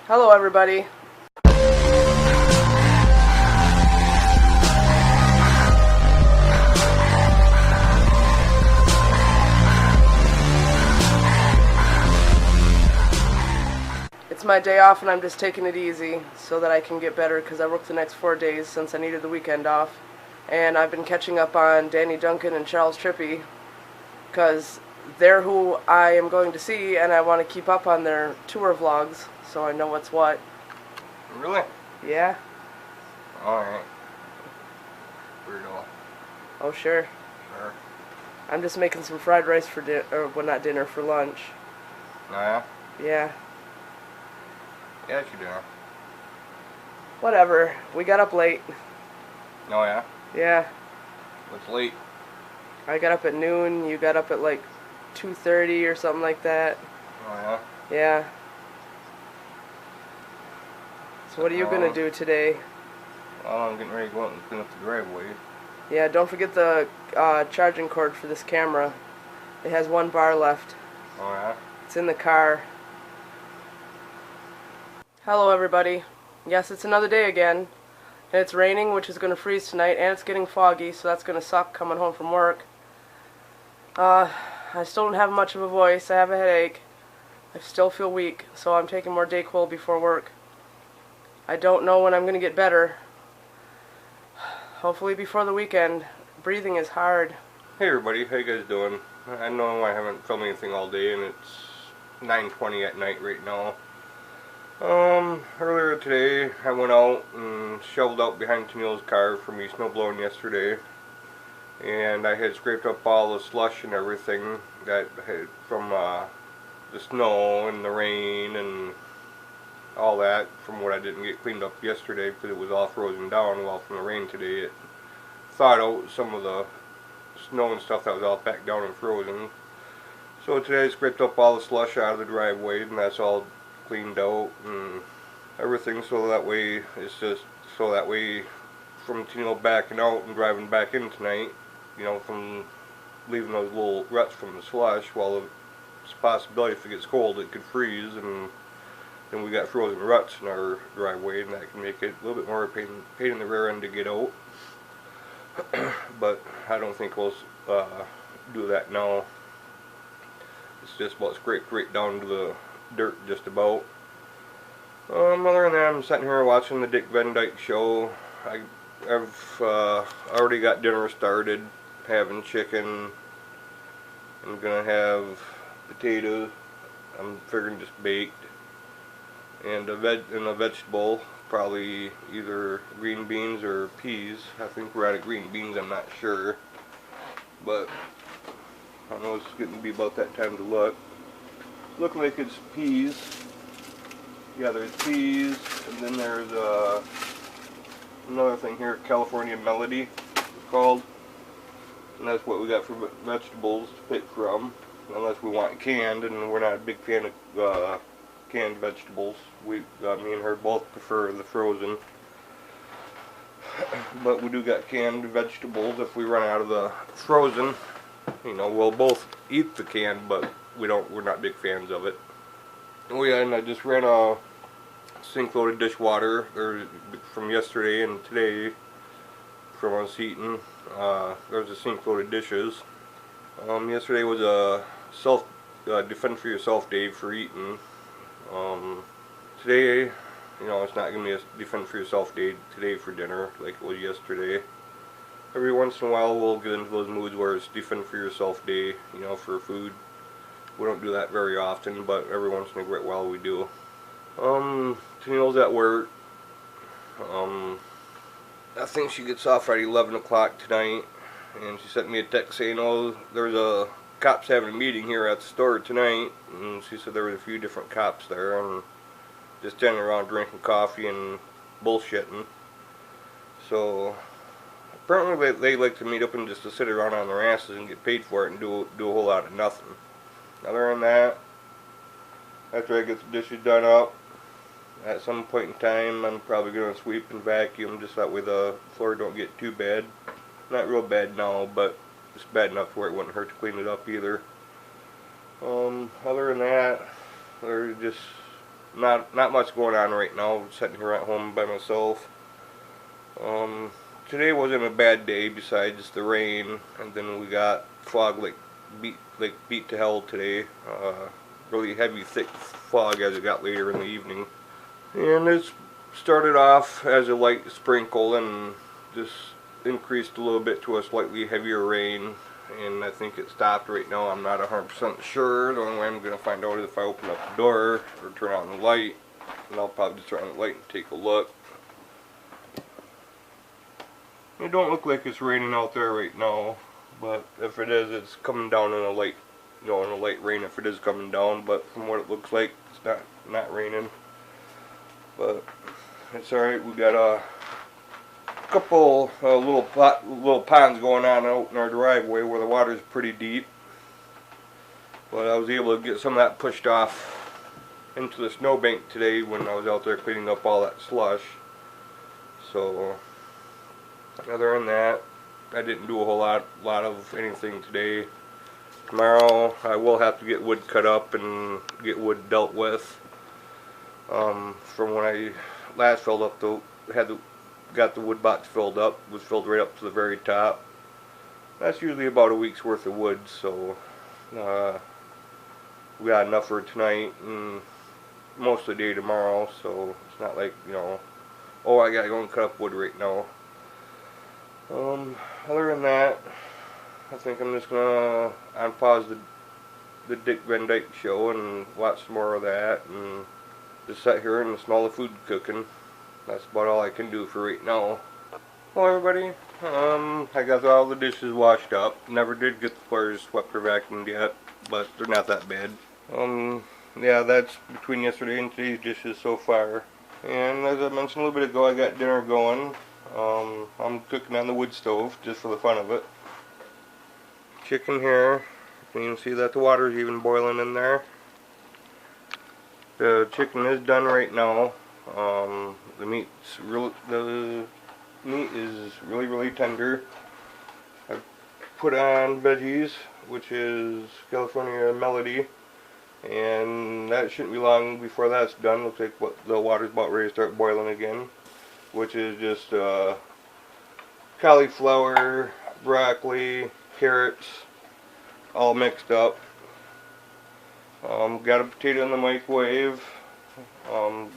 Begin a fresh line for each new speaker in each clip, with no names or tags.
Hello everybody. It's my day off and I'm just taking it easy so that I can get better because I work the next 4 days since I needed the weekend off. And I've been catching up on Danny Duncan and Charles Trippy because they're who I am going to see and I want to keep up on their tour vlogs so I know what's what.
Really?
Yeah.
Alright. Weirdo.
Oh sure.
Sure.
I'm just making some fried rice for dinner, or well, not dinner, for lunch.
Oh yeah?
Yeah.
Yeah, you do.
Whatever. We got up late.
Oh yeah?
Yeah.
What's late?
I got up at noon. You got up at like 2:30 or something like that.
Oh yeah?
Yeah. So what are you gonna do today?
Well, I'm getting ready to go out and clean up the driveway.
Yeah, don't forget the charging cord for this camera. It has 1 bar left.
Oh yeah?
It's in the car. Hello everybody. Yes, it's another day again. And it's raining, which is going to freeze tonight, and it's getting foggy, so that's going to suck coming home from work. I still don't have much of a voice. I have a headache. I still feel weak, so I'm taking more Dayquil before work. I don't know when I'm going to get better. Hopefully before the weekend. Breathing is hard.
Hey everybody, how you guys doing? I know I haven't filmed anything all day and it's 9:20 at night right now. Earlier today I went out and shoveled out behind Tennille's car for me snow blowing yesterday. And I had scraped up all the slush and everything that had from the snow and the rain and all that from what I didn't get cleaned up yesterday because it was all frozen down. Well, from the rain today it thawed out some of the snow and stuff that was all packed down and frozen. So today I scraped up all the slush out of the driveway and that's all cleaned out and everything, so that way it's just so that way from Tennille backing out and driving back in tonight, you know, from leaving those little ruts from the slush, while it's a possibility if it gets cold it could freeze and then we got frozen ruts in our driveway and that can make it a little bit more pain in the rear end to get out. But I don't think we'll do that now. It's just about scraped right down to the dirt just about. Other than that, I'm sitting here watching the Dick Van Dyke show. I've already got dinner started, having chicken. I'm gonna have potatoes. I'm figuring just baked, and a vegetable, probably either green beans or peas. I think we're out of green beans. I'm not sure, but I know it's getting to be about that time to look. Look like it's peas. Yeah, there's peas, and then there's another thing here, California Melody, it's called. And that's what we got for vegetables to pick from, unless we want canned, and we're not a big fan of canned vegetables. Me and her both prefer the frozen. But we do got canned vegetables if we run out of the frozen. You know, we'll both eat the canned, but we're not big fans of it. Oh yeah, and I just ran a sink load of dishwater from yesterday and today from us eating. There's a sink load of dishes. Yesterday was a defend for yourself day for eating. Today, you know, it's not going to be a defend for yourself day today for dinner like it was yesterday. Every once in a while we'll get into those moods where it's defend for yourself day, you know, for food. We don't do that very often, but every once in a great while we do. Tennille's at work. I think she gets off at 11 o'clock tonight, and she sent me a text saying, oh, there's a cops having a meeting here at the store tonight, and she said there was a few different cops there, and just standing around drinking coffee and bullshitting. So apparently they like to meet up and just to sit around on their asses and get paid for it and do a whole lot of nothing. Other than that, after I get the dishes done up, at some point in time I'm probably going to sweep and vacuum just that way the floor don't get too bad. Not real bad now, but just bad enough where it wouldn't hurt to clean it up either. Other than that, there's just not much going on right now. I'm sitting here at home by myself. Today wasn't a bad day besides the rain, and then we got fog beat to hell today. Really heavy, thick fog as it got later in the evening. And it started off as a light sprinkle and just increased a little bit to a slightly heavier rain. And I think it stopped right now. I'm not 100% sure. The only way I'm going to find out is if I open up the door or turn on the light. And I'll probably just turn on the light and take a look. It don't look like it's raining out there right now, but if it is, it's coming down in a light, in a light rain if it is coming down. But from what it looks like, it's not raining. But it's alright. We got a couple little ponds going on out in our driveway where the water's pretty deep. But I was able to get some of that pushed off into the snowbank today when I was out there cleaning up all that slush. So other than that, I didn't do a whole lot of anything today. Tomorrow I will have to get wood cut up and get wood dealt with. From when I last filled up got the wood box filled up, was filled right up to the very top. That's usually about a week's worth of wood, so we got enough for tonight and most of the day tomorrow. So it's not like, oh, I gotta go and cut up wood right now. Other than that, I think I'm just gonna unpause the Dick Van Dyke show and watch some more of that and just sit here and smell the food cooking. That's about all I can do for right now. Well, everybody, I got all the dishes washed up. Never did get the floors swept or vacuumed yet, but they're not that bad. Yeah, that's between yesterday and today's dishes so far. And as I mentioned a little bit ago, I got dinner going. I'm cooking on the wood stove just for the fun of it. Chicken here. You can see that the water is even boiling in there. The chicken is done right now. The meat is really tender. I put on veggies, which is California Melody, and that shouldn't be long before that's done. Looks like the water's about ready to start boiling again, which is just cauliflower, broccoli, carrots, all mixed up. Got a potato in the microwave.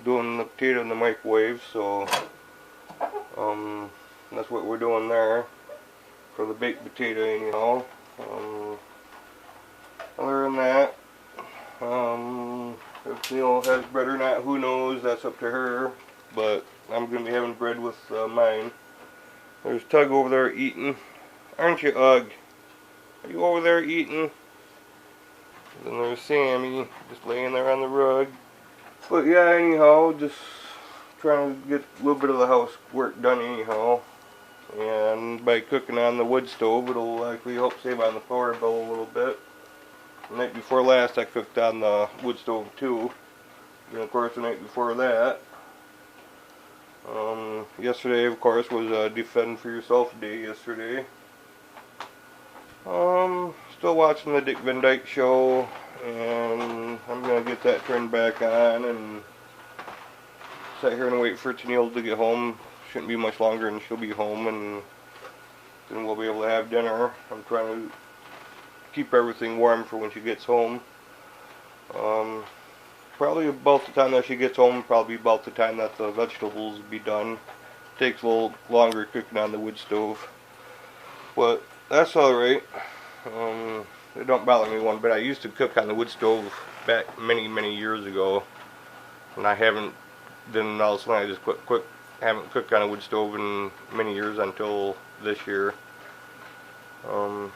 Doing the potato in the microwave, so that's what we're doing there for the baked potato anyhow. Other than that, if Neil has bread or not, who knows, that's up to her, but I'm going to be having bread with mine. There's Tug over there eating. Aren't you, Ugg? Are you over there eating? And then there's Sammy, just laying there on the rug. But yeah, anyhow, just trying to get a little bit of the house work done anyhow. And by cooking on the wood stove, it'll actually help save on the power bill a little bit. The night before last, I cooked on the wood stove too. And of course, the night before that, yesterday, of course, was Defend for Yourself Day yesterday. Still watching the Dick Van Dyke show, and I'm going to get that turned back on and sit here and wait for Tennille to get home. Shouldn't be much longer and she'll be home, and then we'll be able to have dinner. I'm trying to keep everything warm for when she gets home. Probably about the time that she gets home, probably about the time that the vegetables will be done. Takes a little longer cooking on the wood stove, but that's alright. It don't bother me one bit. I used to cook on the wood stove back many years ago, and I haven't. Then all of a sudden I just haven't cooked on a wood stove in many years until this year. I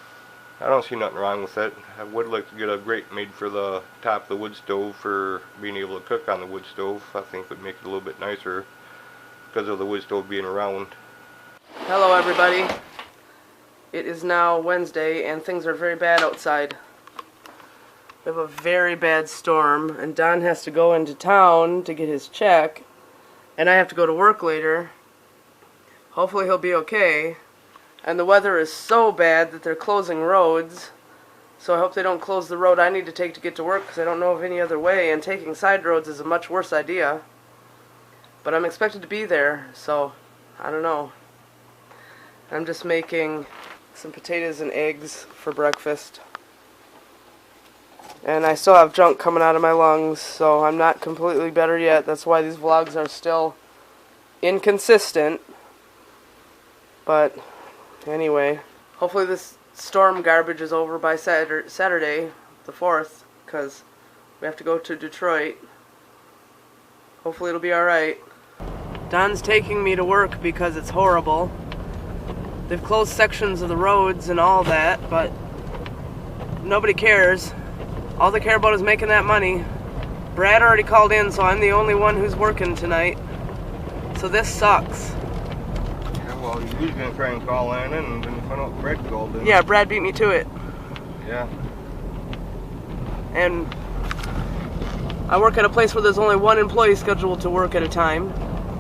don't see nothing wrong with it. I would like to get a grate made for the top of the wood stove for being able to cook on the wood stove. I think would make it a little bit nicer because of the wood stove being around.
Hello everybody. It is now Wednesday and things are very bad outside. We have a very bad storm and Don has to go into town to get his check and I have to go to work later. Hopefully he'll be okay. And the weather is so bad that they're closing roads. So I hope they don't close the road I need to take to get to work, because I don't know of any other way, and taking side roads is a much worse idea. But I'm expected to be there, so I don't know. I'm just making some potatoes and eggs for breakfast. And I still have junk coming out of my lungs, so I'm not completely better yet. That's why these vlogs are still inconsistent. But anyway, hopefully this storm garbage is over by Saturday, the 4th, because we have to go to Detroit. Hopefully it'll be alright. Don's taking me to work because it's horrible. They've closed sections of the roads and all that, but nobody cares. All they care about is making that money. Brad already called in, so I'm the only one who's working tonight. So this sucks.
Well, he was going to try and call in and then find out Brad called in.
Yeah, Brad beat me to it.
Yeah.
And I work at a place where there's only one employee scheduled to work at a time.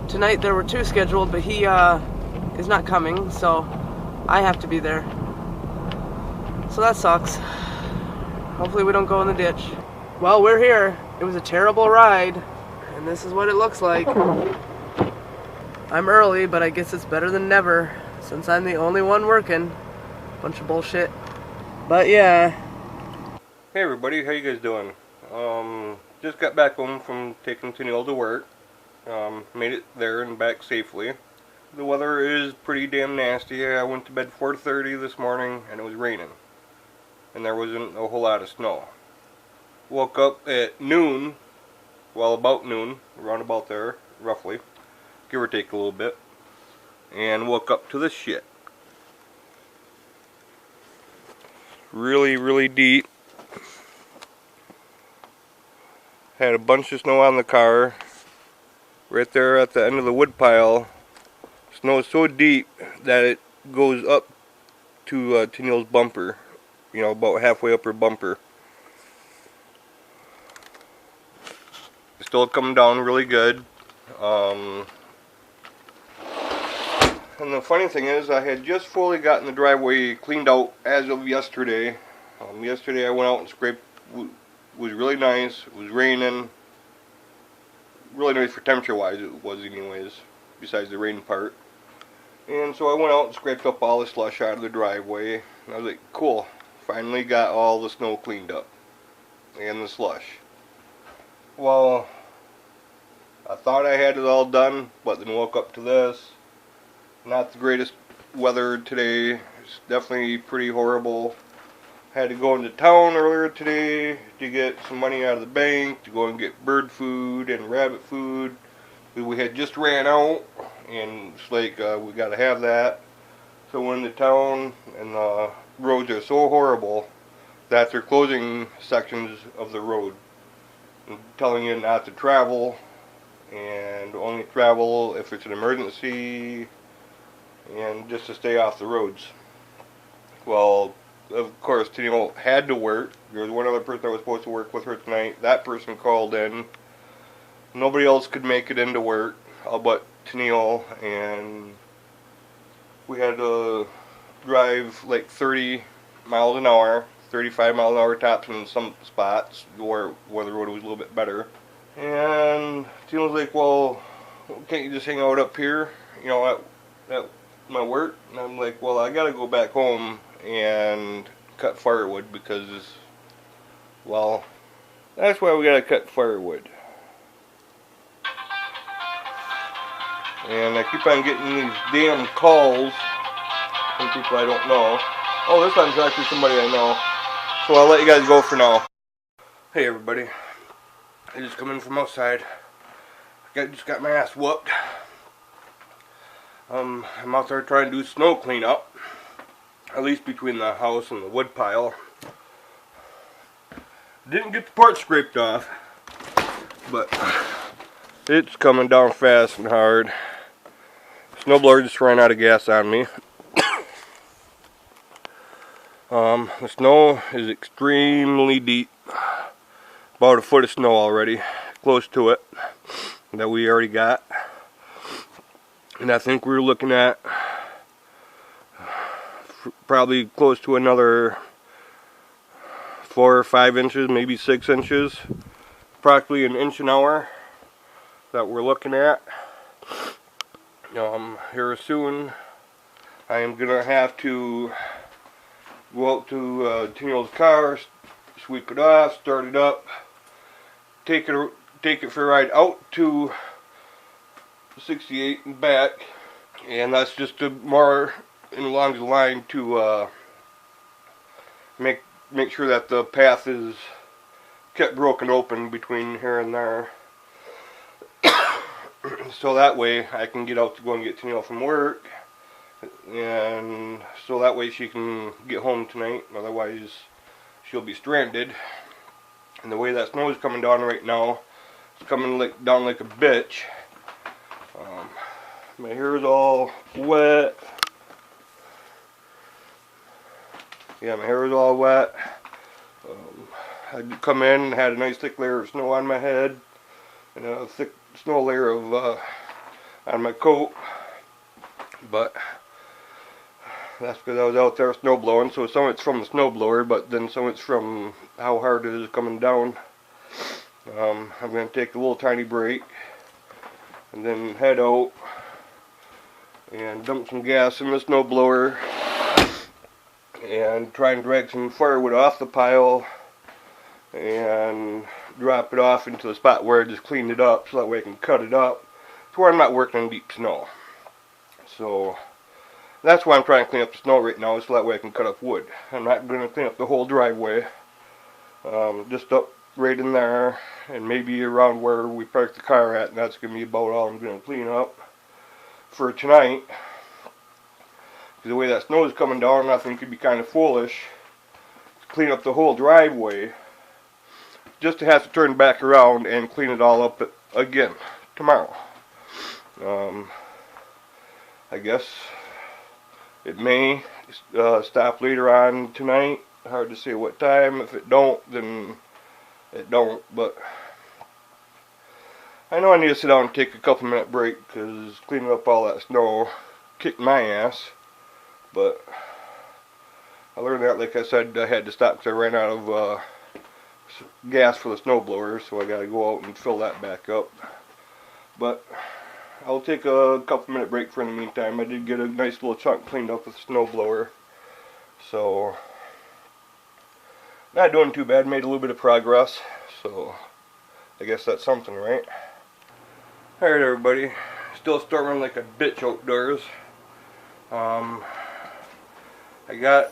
Tonight there were 2 scheduled, but he is not coming, so I have to be there. So that sucks. Hopefully we don't go in the ditch. Well, we're here. It was a terrible ride, and this is what it looks like. I'm early, but I guess it's better than never, since I'm the only one working. Bunch of bullshit. But yeah.
Hey everybody, how you guys doing? Just got back home from taking Tennille to work. Made it there and back safely. The weather is pretty damn nasty. I went to bed 4:30 this morning and it was raining. And there wasn't a whole lot of snow. Woke up at noon, well about noon, around about there, roughly. Give or take a little bit, and woke up to this shit. Really, really deep. Had a bunch of snow on the car. Right there at the end of the wood pile, snow is so deep that it goes up to Tennille's bumper. You know, about halfway up her bumper. It's still coming down really good. And the funny thing is, I had just fully gotten the driveway cleaned out as of yesterday. Yesterday I went out and scraped. It was really nice. It was raining. Really nice for temperature wise, it was anyways, besides the rain part. And so I went out and scraped up all the slush out of the driveway. And I was like, cool. Finally got all the snow cleaned up. And the slush. Well, I thought I had it all done, but then woke up to this. Not the greatest weather today. It's definitely pretty horrible. Had to go into town earlier today to get some money out of the bank to go and get bird food and rabbit food. We had just ran out, and it's like we gotta have that. So went into town, and the roads are so horrible that they're closing sections of the road, and telling you not to travel, and only travel if it's an emergency, and just to stay off the roads. Well, of course, Tennille had to work. There was one other person that was supposed to work with her tonight. That person called in. Nobody else could make it into work, all but Tennille, and we had to drive like 30 miles an hour, 35 miles an hour tops in some spots where the road was a little bit better. And Tennille was like, well, can't you just hang out up here, you know, at my work? And I'm like, well, I gotta go back home and cut firewood because, well, that's why we gotta cut firewood. And I keep on getting these damn calls from people I don't know. Oh, this time's actually somebody I know. So I'll let you guys go for now. Hey everybody. I just come in from outside. Just got my ass whooped. I'm out there trying to do snow cleanup. At least between the house and the wood pile. Didn't get the part scraped off. But it's coming down fast and hard. Snowblower just ran out of gas on me. The snow is extremely deep. About a foot of snow already, close to it, that we already got. And I think we're looking at probably close to another 4 or 5 inches, maybe 6 inches, approximately an inch an hour that we're looking at. Here soon I am gonna have to go out to Tino's car, sweep it off, start it up, take it for a ride out to 68 and back, and that's just more along the line to make sure that the path is kept broken open between here and there, so that way I can get out to go and get Tino from work, and so that way she can get home tonight. Otherwise she'll be stranded. And the way that snow is coming down right now, it's coming down like a bitch. My hair is all wet. Yeah, my hair is all wet. I come in and had a nice thick layer of snow on my head and a thick snow layer of on my coat. But that's because I was out there snow blowing. So some of it's from the snow blower, but then some of it's from how hard it is coming down. I'm going to take a little tiny break and then head out and dump some gas in the snow blower and try and drag some firewood off the pile and drop it off into the spot where I just cleaned it up, so that way I can cut it up to where I'm not working in deep snow. So that's why I'm trying to clean up the snow right now, so that way I can cut up wood. I'm not going to clean up the whole driveway, just up right in there and maybe around where we parked the car at, and that's going to be about all I'm going to clean up for tonight. Because the way that snow is coming down, I think it'd be kind of foolish to clean up the whole driveway just to have to turn back around and clean it all up again tomorrow. I guess it may stop later on tonight. Hard to say what time. If it don't, then it don't. But I know I need to sit down and take a couple minute break, because cleaning up all that snow kicked my ass. But I learned that, like I said, I had to stop because I ran out of gas for the snowblower, so I got to go out and fill that back up. But I'll take a couple minute break for in the meantime. I did get a nice little chunk cleaned up with the snowblower, so not doing too bad. Made a little bit of progress, so I guess that's something, right? Alright everybody, still storming like a bitch outdoors. I got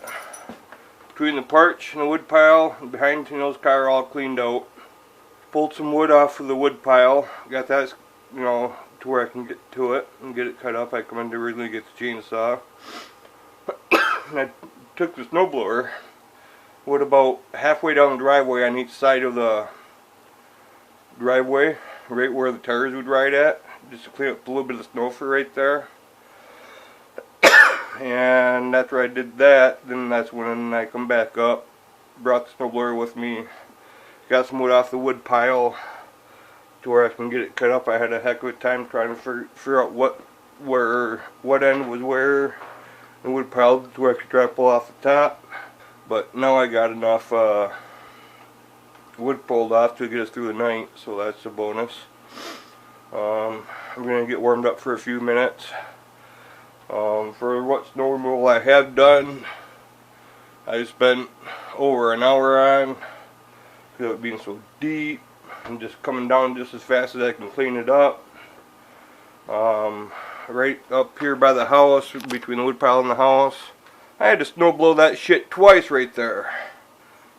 between the porch and the wood pile and behind Tino's car all cleaned out. Pulled some wood off of the wood pile. Got that, you know, to where I can get to it and get it cut up. I come in to originally get the chainsaw. And I took the snowblower, wood about halfway down the driveway on each side of the driveway, right where the tires would ride at, just to clean up a little bit of snow for right there. And after I did that, then that's when I come back up, brought the snowblower with me, got some wood off the wood pile to where I can get it cut up. I had a heck of a time trying to figure out what end was where the wood pile to where I could try to pull off the top. But now I got enough wood pulled off to get us through the night, so that's a bonus. I'm going to get warmed up for a few minutes. For what snow removal I have done, I spent over an hour on, because it being so deep and just coming down just as fast as I can clean it up. Right up here by the house, between the wood pile and the house, I had to snow blow that shit twice right there,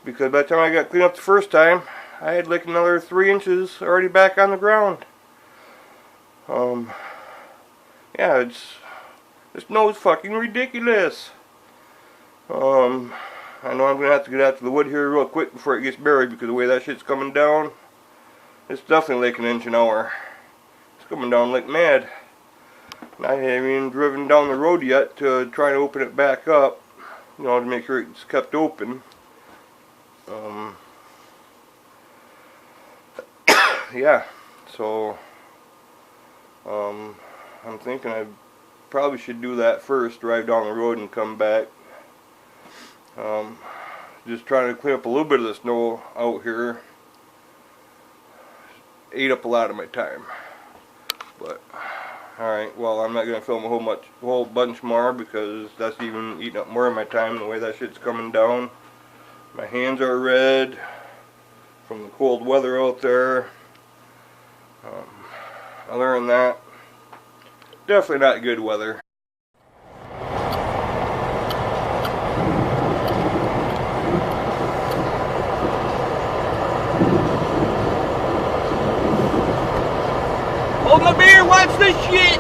because by the time I got cleaned up the first time, I had like another 3 inches already back on the ground. Yeah, the snow's fucking ridiculous. I know I'm gonna have to get out to the wood here real quick before it gets buried, because the way that shit's coming down, it's definitely like an inch an hour. It's coming down like mad. And I haven't even driven down the road yet to try to open it back up, you know, to make sure it's kept open. Yeah, so I'm thinking I probably should do that first, drive down the road and come back. just trying to clean up a little bit of the snow out here. Ate up a lot of my time. But alright, well, I'm not going to film a whole bunch more because that's even eating up more of my time the way that shit's coming down. My hands are red from the cold weather out there. Other than that, definitely not good weather. Hold my beer, watch this shit!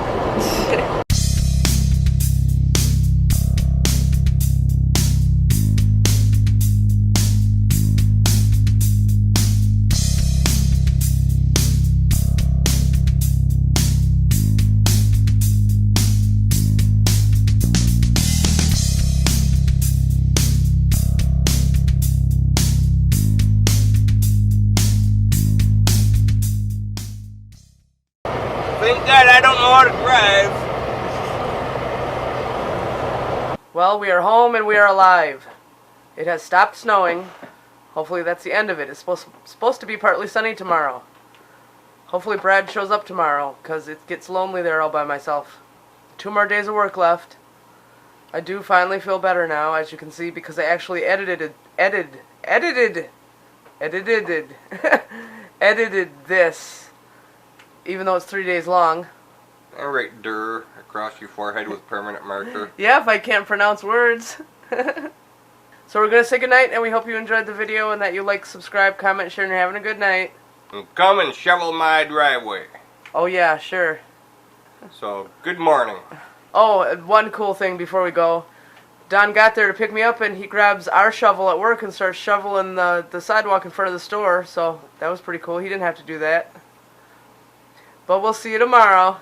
Thank God I don't know how to drive.
Well, we are home and we are alive. It has stopped snowing. Hopefully that's the end of it. It's supposed to be partly sunny tomorrow. Hopefully Brad shows up tomorrow, because it gets lonely there all by myself. 2 more days of work left. I do finally feel better now, as you can see, because I actually edited this. Even though it's 3 days long.
I write "der" across your forehead with permanent marker.
Yeah, if I can't pronounce words. So we're going to say goodnight, and we hope you enjoyed the video and that you like, subscribe, comment, share, and you're having a good night.
And come and shovel my driveway.
Oh yeah, sure.
So, good morning.
Oh, and one cool thing before we go. Don got there to pick me up, and he grabs our shovel at work and starts shoveling the sidewalk in front of the store. So that was pretty cool. He didn't have to do that. But we'll see you tomorrow.